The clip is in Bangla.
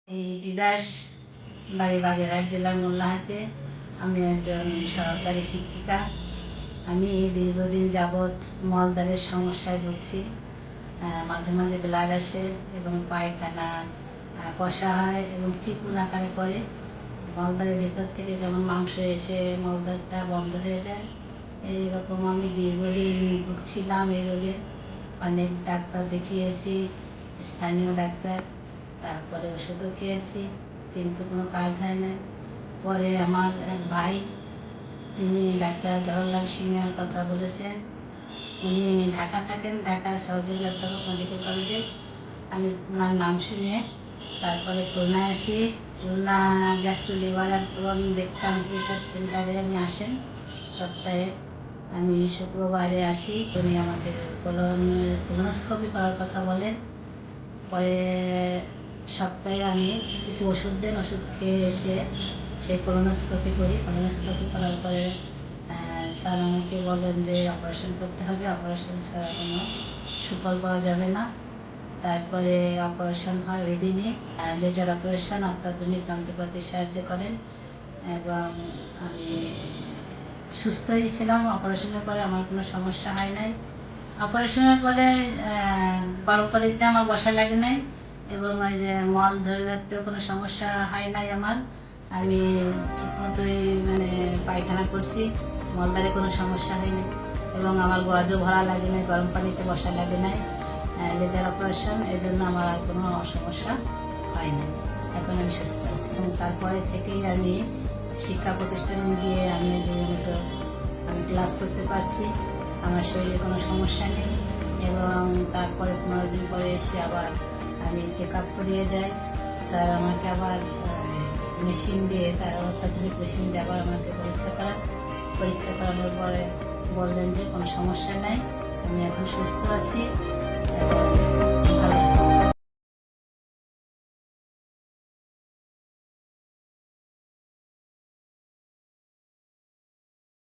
এই দিদাস বাড়ি বাগেরহাট জেলার মোল্লাহাটে। আমি একজন সহকারী শিক্ষিকা। আমি দীর্ঘদিন যাবৎ মলদ্বারের সমস্যায় ভুগছি। মাঝে মাঝে ব্লাড আসে এবং পায়খানা কষা হয় এবং চিকুন আকারে পড়ে। মলদ্বারের ভেতর থেকে যেমন মাংস এসে মলদ্বারটা বন্ধ হয়ে যায়, এইরকম আমি দীর্ঘদিন ভুগছিলাম এই রোগে। অনেক ডাক্তার দেখিয়েছি, স্থানীয় ডাক্তার, তারপরে ওষুধও খেয়েছি, কিন্তু কোনো কাজ হয় না। পরে আমার এক ভাই, তিনি ডাক্তার জওহরলাল সিংহের কথা বলেছেন। উনি ঢাকা থাকেন, ঢাকা সহযোগী অধ্যাপক মেডিকেল কলেজে। আমি ওনার নাম শুনে তারপরে খুলনায় আসি। Khulna gastro liver and colon rectum research সেন্টারে আমি আসেন সপ্তাহে। আমি শুক্রবারে আসি, উনি আমাকে কোলোনোস্কোপি করার কথা বলেন। পরে সপ্তাহে আমি কিছু ওষুধ দেন, ওষুধ খেয়ে এসে সেই কোলোনোস্কোপি করি। কোলোনোস্কোপি করার পরে স্যার আমাকে বলেন যে অপারেশন করতে হবে, অপারেশন ছাড়া কোনো সুফল পাওয়া যাবে না। তারপরে অপারেশন হয় ওই দিনই, লেজার অপারেশন, অত্যাধুনিক যন্ত্রপাতির সাহায্যে করেন এবং আমি সুস্থই ছিলাম। অপারেশনের পরে আমার কোনো সমস্যা হয় নাই। অপারেশনের পরে গরম পানিতে আমার বসা লাগে নাই এবং ওই যে মল ধরে রাখতেও কোনো সমস্যা হয় নাই আমার। আমি ঠিকমতোই পায়খানা করছি, মলদ্বারে কোনো সমস্যা হয়নি এবং আমার গজও ভরা লাগে নাই, গরম পানিতে বসা লাগে নাই। লেজার অপারেশন, এই জন্য আমার আর কোনো সমস্যা হয় না। এখন আমি সুস্থ আছি। তারপরে থেকেই আমি শিক্ষা প্রতিষ্ঠানে গিয়ে আমি নিয়মিত ক্লাস করতে পারছি। আমার শরীরে কোনো সমস্যা নেই এবং তারপরে 15 দিন পরে এসে আবার আমি চেক আপ করিয়ে যাই। স্যার আমাকে আবার মেশিন দিয়ে, তার অত্যাধুনিক মেশিন দিয়ে আবার আমাকে পরীক্ষা করান। পরীক্ষা করানোর পরে বললেন যে কোনো সমস্যা নাই, আমি এখন সুস্থ আছি।